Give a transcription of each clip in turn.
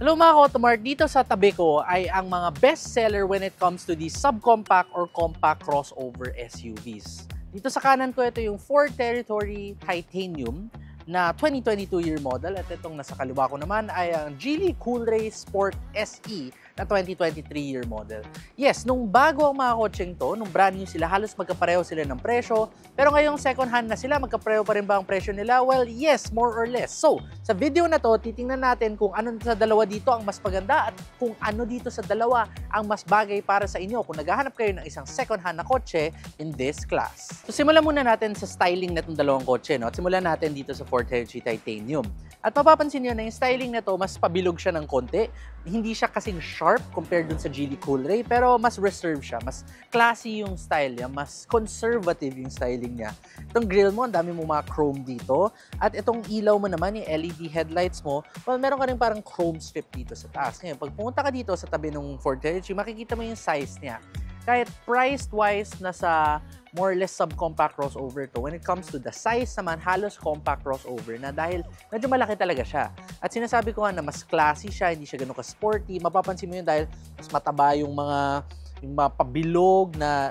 Hello mga Automart, dito sa tabi ko ay ang mga best seller when it comes to the subcompact or compact crossover SUVs. Dito sa kanan ko, ito yung Ford Territory Titanium na 2022 year model at itong nasa kaliwa ko naman ay ang Geely Coolray Sport SE na 2023 year model. Yes, nung bago ang mga kotseng to, nung brand new sila, halos magkapareho sila ng presyo. Pero ngayong second hand na sila, magkapareho pa rin ba ang presyo nila? Well, yes, more or less. So, sa video na to, titingnan natin kung ano sa dalawa dito ang mas maganda at kung ano dito sa dalawa ang mas bagay para sa inyo kung naghahanap kayo ng isang second hand na kotse in this class. So, simulan muna natin sa styling na itong dalawang kotse, no? At simulan natin dito sa Ford Territory Titanium. At mapapansin nyo na yung styling na to, mas pabilog siya ng konti. Hindi siya kasing sharp compared dun sa Geely Coolray, pero mas reserved siya. Mas classy yung style niya, mas conservative yung styling niya. Itong grill mo, ang dami mo mga chrome dito. At itong ilaw mo naman, yung LED headlights mo, well, meron ka rin parang chrome strip dito sa taas. Ngayon, pag pumunta ka dito sa tabi ng Ford Territory, makikita mo yung size niya. Kahit priced-wise, nasa more or less subcompact crossover to. When it comes to the size naman, halos compact crossover na dahil medyo malaki talaga siya. At sinasabi ko nga na mas classy siya, hindi siya ganun ka-sporty. Mapapansin mo yun dahil mas mataba yung mga pabilog na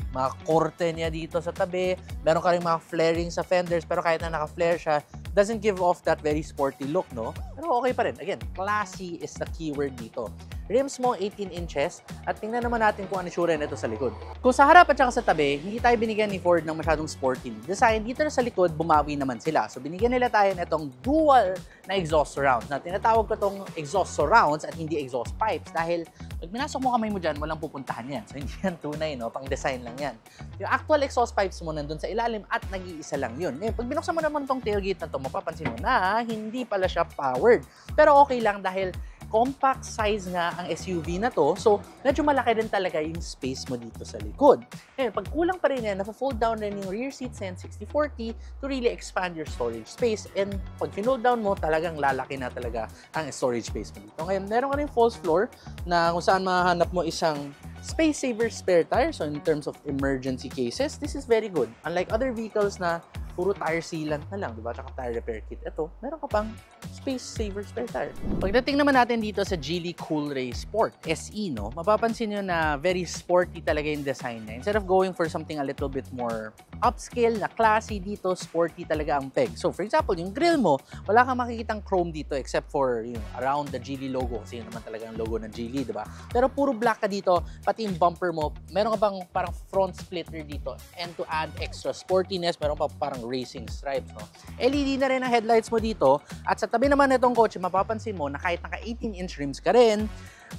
mga korte niya dito sa tabi. Meron ka rin mga flaring sa fenders, pero kahit na naka-flare siya, doesn't give off that very sporty look, no? Pero okay pa rin. Again, classy is the keyword dito. Rims mo 18 inches at tingnan naman natin kung ano sure nito sa likod. Kung sa harap at saka sa tabi, hindi tayo binigyan ni Ford ng masyadong sporty design. Dito na sa likod, bumawi naman sila. So binigyan nila tayo nitong dual na exhaust surrounds. Na tinatawag ko itong exhaust surrounds at hindi exhaust pipes dahil pag minasok mo kamay mo dyan, walang pupuntahan yan. So hindi yan tunay, no? Pang design lang yan. Yung actual exhaust pipes mo nandun sa ilalim at nag-iisa lang yun. Ngayon, pag binuksan mo naman itong tailgate na ito, mapapansin mo na hindi pala siya powered. Pero okay lang dahil compact size nga ang SUV na to, so medyo malaki din talaga yung space mo dito sa likod. Ngayon, pag kulang pa rin yan, nafa-fold down rin yung rear seats and 60/40 to really expand your storage space. And pag finold down mo, talagang lalaki na talaga ang storage space mo dito. Ngayon, meron ka rin false floor na kung saan mahanap mo isang space saver spare tire. So in terms of emergency cases, this is very good. Unlike other vehicles na puro tire sealant na lang, diba? Tsaka tire repair kit. Ito, meron ka pang space saver spare tire. Pagdating naman natin dito sa Geely Coolray Sport SE, no, mapapansin nyo na very sporty talaga yung design niya. Instead of going for something a little bit more upscale na classy, dito sporty talaga ang peg. So for example, yung grill mo, wala kang makikitang chrome dito except for around the Geely logo kasi yun naman talaga ang logo ng Geely, diba? Pero puro black ka dito, pati yung bumper mo, meron ka bang parang front splitter dito and to add extra sportiness, meron pa parang racing stripes, no? LED na rin ang headlights mo dito at sa tabi naman nitong kotse, mapapansin mo na kahit naka 18-inch rims ka rin,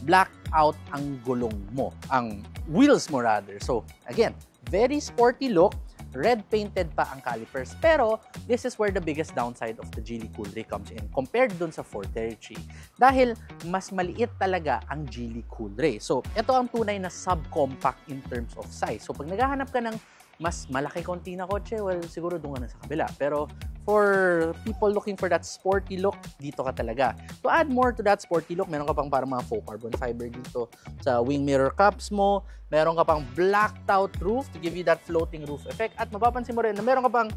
black out ang gulong mo, ang wheels mo rather. So again, very sporty look, red painted pa ang calipers, pero this is where the biggest downside of the Geely Coolray comes in compared dun sa Ford Territory dahil mas maliit talaga ang Geely Coolray. So ito ang tunay na subcompact in terms of size. So pag naghahanap ka ng mas malaki konti na kotse, well, siguro doon ka na sa kabila. Pero for people looking for that sporty look, dito ka talaga. To add more to that sporty look, meron ka pang parang mga faux carbon fiber dito sa wing mirror cups mo. Meron ka pang blacked out roof to give you that floating roof effect. At mapapansin mo rin na meron ka pang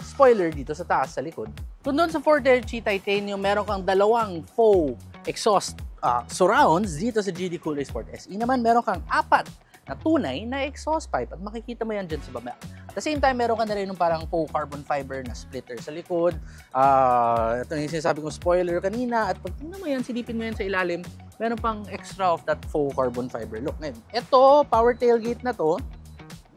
spoiler dito sa taas, sa likod. Kung doon sa Ford Territory Titanium, meron kang dalawang faux exhaust surrounds. Dito sa Geely Coolray Sport SE naman, meron kang apat na tunay na exhaust pipe at makikita mo yan dyan sa baba. At the same time, meron ka na rin yung parang faux carbon fiber na splitter sa likod. Ito yung sinasabi kong spoiler kanina at pag tingnan mo yan, silipin mo yan sa ilalim, meron pang extra of that faux carbon fiber look. Ngayon, ito, power tailgate na to,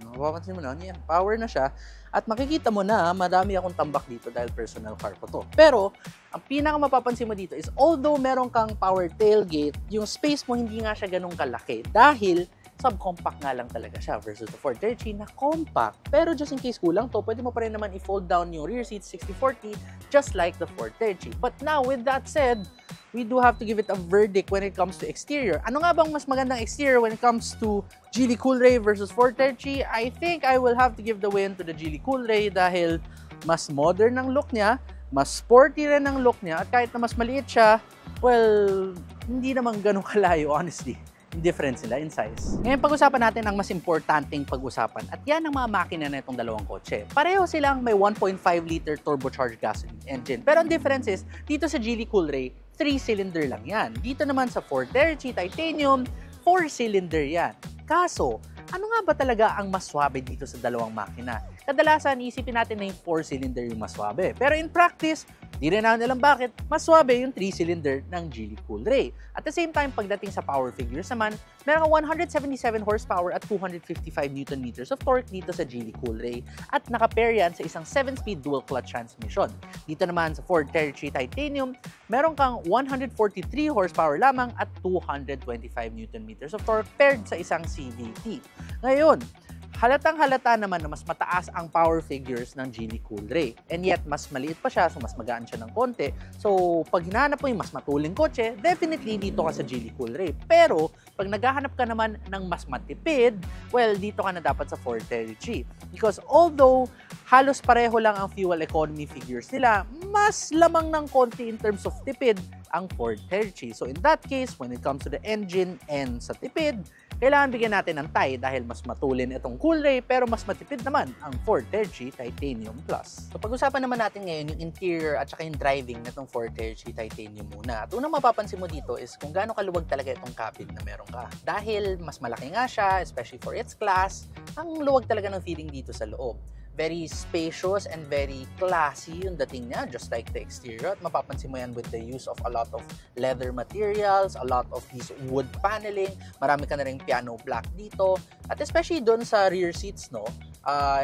mapapansin mo na, yan, power na siya. At makikita mo na madami akong tambak dito dahil personal car ko to. Pero, ang pinaka mapapansin mo dito is although meron kang power tailgate, yung space mo hindi nga siya ganun kalaki dahil subcompact nga lang talaga siya versus the Ford Territory na compact. Pero just in case kulang to, pwede mo pa rin naman i-fold down yung rear seat 60/40 just like the Ford Territory. But now, with that said, we do have to give it a verdict when it comes to exterior. Ano nga bang mas magandang exterior when it comes to Geely Coolray versus Ford Territory? I think I will have to give the win to the Geely Coolray dahil mas modern ang look niya, mas sporty rin ang look niya, at kahit na mas maliit siya, well, hindi naman ganun kalayo, honestly. Difference sila in size. Ngayon, pag-usapan natin ang mas importanteng pag-usapan at yan ang mga makina na itong dalawang kotse. Pareho silang may 1.5 liter turbocharged gasoline engine. Pero ang difference is, dito sa Geely Coolray, 3-cylinder lang yan. Dito naman sa Ford Territory Titanium, 4-cylinder yan. Kaso, ano nga ba talaga ang mas swabe dito sa dalawang makina? Kadalasan, isipin natin na yung 4-cylinder yung mas swabe. Pero in practice, di rin natin alam bakit mas swabe yung 3-cylinder ng Geely Coolray. At the same time, pagdating sa power figures naman, meron kang 177 horsepower at 255 Nm of torque dito sa Geely Coolray. At naka-pair yan sa isang 7-speed dual-clutch transmission. Dito naman sa Ford Territory Titanium, meron kang 143 horsepower lamang at 225 Nm of torque paired sa isang CVT. Ngayon, halatang-halata naman na mas mataas ang power figures ng Geely Coolray. And yet, mas maliit pa siya, so mas magaan siya ng konti. So, pag hinahanap mo yung mas matuling kotse, definitely dito ka sa Geely Coolray. Pero, pag naghahanap ka naman ng mas matipid, well, dito ka na dapat sa Ford Territory. Because although halos pareho lang ang fuel economy figures nila, mas lamang ng konti in terms of tipid ang Ford Territory. So, in that case, when it comes to the engine and sa tipid, kailangan bigyan natin ng tie dahil mas matulin itong Coolray pero mas matipid naman ang Ford Territory Titanium Plus. So pag-usapan naman natin ngayon yung interior at saka yung driving nitong Ford Territory Titanium muna. At unang mapapansin mo dito is kung gaano kaluwag talaga itong cabin na meron ka. Dahil mas malaki nga siya, especially for its class, ang luwag talaga ng feeling dito sa loob. Very spacious and very classy yung dating niya, just like the exterior. At mapapansin mo yan with the use of a lot of leather materials, a lot of these wood paneling. Marami ka na rin piano black dito. At especially doon sa rear seats, no,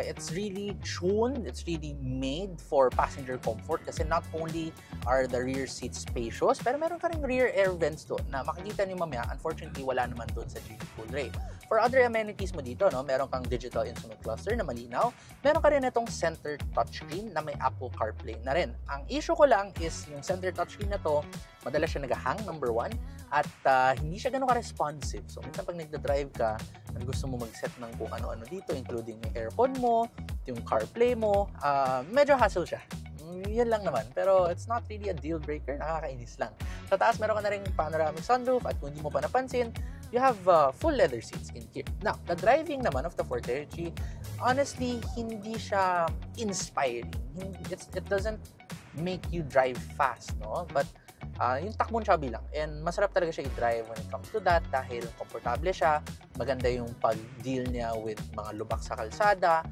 it's really tuned, it's really made for passenger comfort kasi not only are the rear seats spacious, pero meron ka rin rear air vents doon na makikita niyo mamaya. Unfortunately, wala naman doon sa Geely Coolray. For other amenities mo dito, no, meron kang digital instrument cluster na malinaw. Meron ka rin itong center touchscreen na may Apple CarPlay na rin. Ang issue ko lang is yung center touchscreen na to, madalas siya nag-hang, number one, at hindi siya ganun ka-responsive. So, minsan pag nagda-drive ka, gusto mo mag-set ng kung ano-ano dito, including yung aircon mo, yung CarPlay mo, medyo hassle siya. Yun lang naman. Pero it's not really a deal breaker. Nakakainis lang. Sa taas, meron ka na rin panoramic sunroof at kung hindi mo pa napansin, you have full leather seats in here. Now, the driving naman of the Ford Territory, honestly, hindi siya inspiring. It doesn't make you drive fast, no? But yung takbong chubby lang. And masarap talaga siya i-drive when it comes to that dahil komportable siya. Maganda yung pag-deal niya with mga lubak sa kalsada.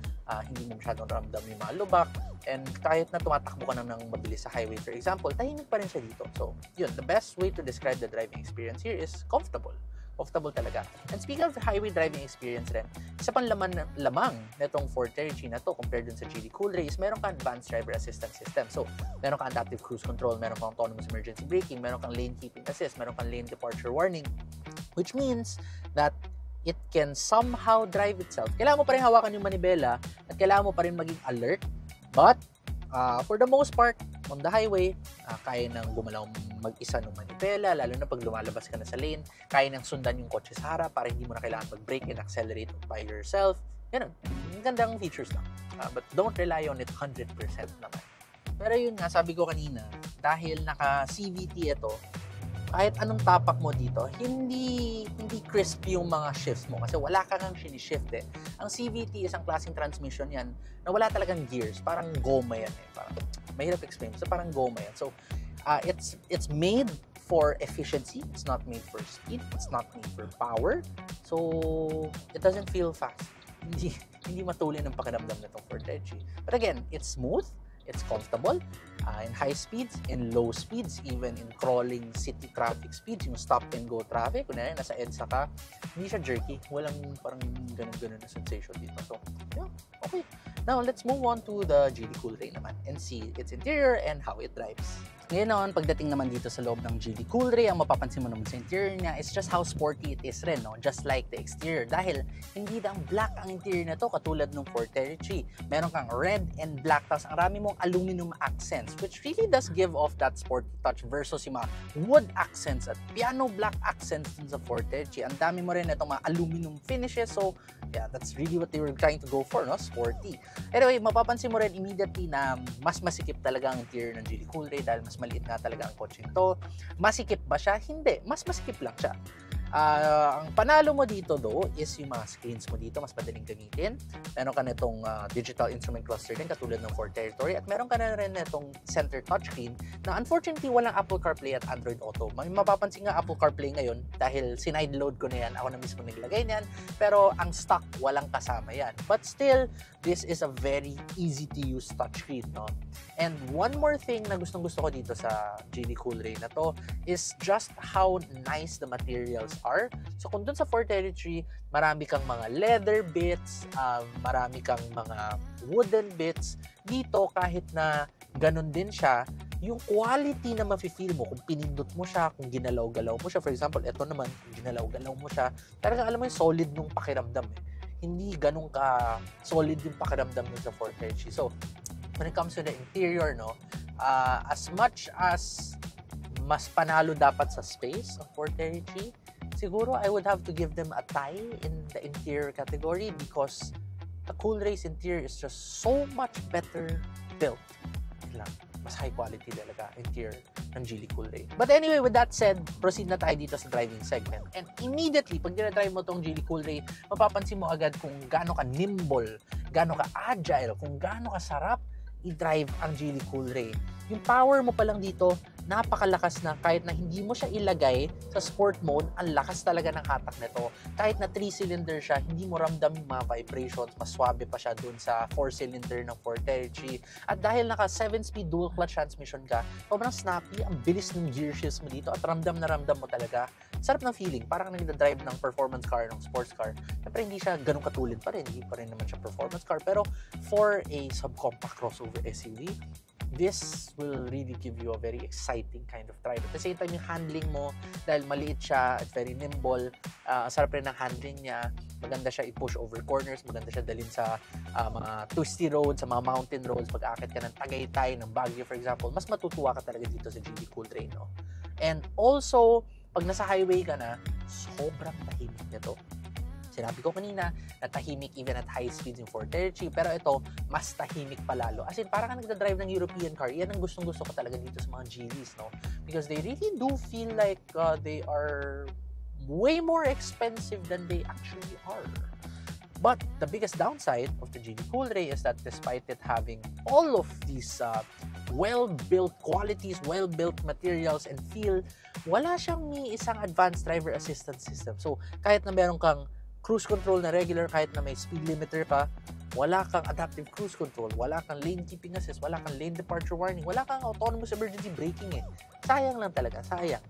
Hindi mo masyadong ramdam yung mga lubak. And kahit na tumatakbo ka na ng mabilis sa highway, for example, tahimik pa rin siya dito. So, yun, the best way to describe the driving experience here is comfortable. Comfortable talaga. And speaking of highway driving experience rin, isa pang lamang netong Ford Territory na to compared dun sa Geely Coolray is meron kang advanced driver assistance system. So, meron kang adaptive cruise control, meron kang autonomous emergency braking, meron kang lane keeping assist, meron kang lane departure warning, which means that it can somehow drive itself. Kailangan mo pa rin hawakan yung manibela at kailangan mo pa rin maging alert. But, for the most part, on the highway, kaya nang gumalaw mag-isa ng manibela, lalo na pag lumalabas ka na sa lane, kaya nang sundan yung kotse sa harap para hindi mo na kailangan mag-brake and accelerate by yourself. Ganun. Gandang features lang. But don't rely on it 100% naman. Pero yun nga, sabi ko kanina, dahil naka-CVT ito, kahit anong tapak mo dito, hindi crisp yung mga shifts mo kasi wala ka nang shift eh. Ang CVT, isang klaseng transmission yan na wala talagang gears. Parang goma yan eh. Parang, mahirap explain. So, parang goma yan. So, it's made for efficiency. It's not made for speed. It's not made for power. So, it doesn't feel fast. Hindi matulin ang pakiramdam nitong Ford Territory. But again, it's smooth. It's comfortable in high speeds, in low speeds, even in crawling city traffic speeds, yung stop and go traffic. Kung nasa EDSA ka, hindi siya jerky. Walang parang ganun-ganun na sensation dito. So, yeah, okay. Now, let's move on to the Geely Coolray naman and see its interior and how it drives. Ngayon, pagdating naman dito sa loob ng Geely Coolray, ang mapapansin mo naman sa interior niya is just how sporty it is rin, no? Just like the exterior. Dahil hindi lang black ang interior na to katulad ng Ford Territory. Meron kang red and black, tapos ang rami mong aluminum accents, which really does give off that sporty touch versus yung mga wood accents at piano black accents dun sa Ford Territory. Ang dami mo rin itong mga aluminum finishes. So, yeah, that's really what they were trying to go for, no? Sporty. Anyway, mapapansin mo rin immediately na mas masikip talaga ang interior ng Geely Coolray dahil mas maliit nga talaga ang kotse ito. Masikip ba siya? Hindi. Mas masikip lang siya. Ang panalo mo dito though is yung mga screens mo dito, mas madaling gamitin. Meron ka na itong digital instrument cluster din katulad ng Ford Territory at meron ka na rin itong center touchscreen na unfortunately walang Apple CarPlay at Android Auto. May mapapansin nga Apple CarPlay ngayon dahil sinide load ko na yan, ako na mismo naglagay niyan, pero ang stock walang kasama yan. But still, this is a very easy to use touchscreen, no? And one more thing na gustong-gusto ko dito sa Geely Coolray na to is just how nice the materials are. So kung dun sa Ford Territory, marami kang mga leather bits, marami kang mga wooden bits. Dito, kahit na ganun din siya, yung quality na mafe-feel mo, kung pinindot mo siya, kung ginalaw-galaw mo siya. For example, ito naman, kung ginalaw-galaw mo siya, talagang alam mo yung solid nung pakiramdam eh. Hindi ganun ka solid yung pakiramdam nung sa Ford Territory. So, when it comes to the interior, no, as much as mas panalo dapat sa space of Ford Territory, siguro I would have to give them a tie in the interior category because the Coolray's interior is just so much better built. Mas high quality talaga interior ng Geely Coolray. But anyway, with that said, proceed na tayo dito sa driving segment. And immediately, pag dinadrive mo tong Geely Coolray, mapapansin mo agad kung gaano ka nimble, gaano ka agile, kung gaano ka sarap i-drive ang Geely Coolray. Yung power mo pa lang dito, napakalakas na kahit na hindi mo siya ilagay sa sport mode, ang lakas talaga ng hatak nito. Kahit na 3-cylinder siya, hindi mo ramdam yung mga vibrations, mas swabe pa siya dun sa 4-cylinder ng Ford Territory. At dahil naka 7-speed dual clutch transmission ka, sobrang snappy, ang bilis ng gear shifts mo dito at ramdam na ramdam mo talaga. Sarap ng feeling, parang nagda-drive ng performance car, ng sports car. Siyempre hindi siya ganun katulid pa rin, hindi pa rin naman siya performance car. Pero for a subcompact crossover SUV, this will really give you a very exciting kind of drive. At the same time, yung handling mo, dahil maliit siya at very nimble, sarap rin ang handling niya. Maganda siya i-push over corners, maganda siya dalhin sa mga twisty roads, sa mga mountain roads. Pag akit ka ng Tagaytay, ng Baguio, for example, mas matutuwa ka talaga dito sa Geely Coolray, no? And also, pag nasa highway ka na, sobrang tahimik nito. Sinabi ko kanina, na tahimik even at high speeds yung Ford Territory, pero ito, mas tahimik pa lalo. As in, parang ka nagda-drive ng European car. Yan ang gustong-gusto ko talaga dito sa mga Geelys, no? Because they really do feel like they are way more expensive than they actually are. But the biggest downside of the Geely Coolray is that despite it having all of these well-built qualities, well-built materials and feel, wala siyang ni isang advanced driver assistance system. So, kahit na meron kang cruise control na regular, kahit na may speed limiter ka, wala kang adaptive cruise control, wala kang lane keeping assist, wala kang lane departure warning, wala kang autonomous emergency braking eh. Sayang lang talaga, sayang.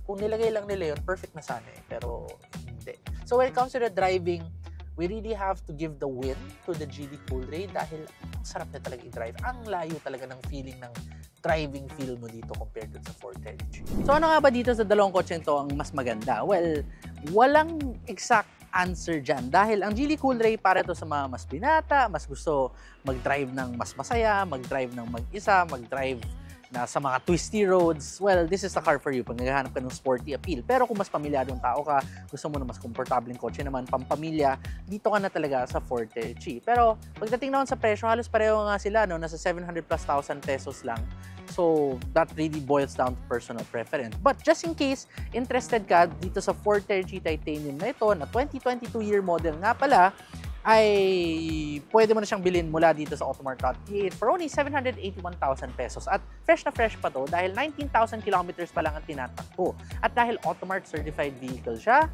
Kung nilagay lang nila yun, perfect na sana eh, pero hindi. So when it comes to the driving, we really have to give the win to the Geely Coolray dahil ang sarap na talaga i-drive. Ang layo talaga ng feeling ng driving feel mo dito compared to sa Ford Territory. So ano nga ba dito sa dalawang kotse ito ang mas maganda? Well, walang exact answer dyan. Dahil ang Geely Coolray para ito sa mga mas binata, mas gusto mag-drive ng mas masaya, mag-drive ng mag-isa, mag-drive na sa mga twisty roads. Well, this is the car for you pag naghahanap ka ng sporty appeal. Pero kung mas pamilyadong tao ka, gusto mo na mas komportableng kotse naman, pampamilya, dito ka na talaga sa Ford Territory. Pero pagdating naman sa presyo, halos pareho nga sila, no? Nasa 700 plus thousand pesos lang. So, that really boils down to personal preference. But just in case, interested ka dito sa Ford Territory Titanium na ito, na 2022 year model nga pala, ay pwede mo na siyang bilhin mula dito sa Automart.ph for only 781,000 pesos. At fresh na fresh pa to dahil 19,000 kilometers pa lang ang tinatakbo. At dahil Automart certified vehicle siya,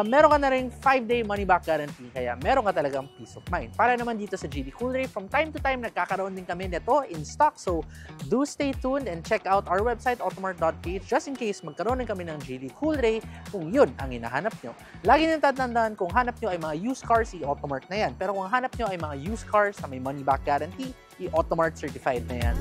meron ka na ring 5-day money-back guarantee, kaya meron ka talagang peace of mind. Para naman dito sa Geely Coolray, from time to time, nagkakaroon din kami nito in stock. So, do stay tuned and check out our website, automart.ph, just in case magkaroon din kami ng Geely Coolray kung yun ang hinahanap nyo. Lagi nyo tatandaan, kung hanap nyo ay mga used cars, i-Automart na yan. Pero kung hanap nyo ay mga used cars na may money-back guarantee, i-Automart certified na yan.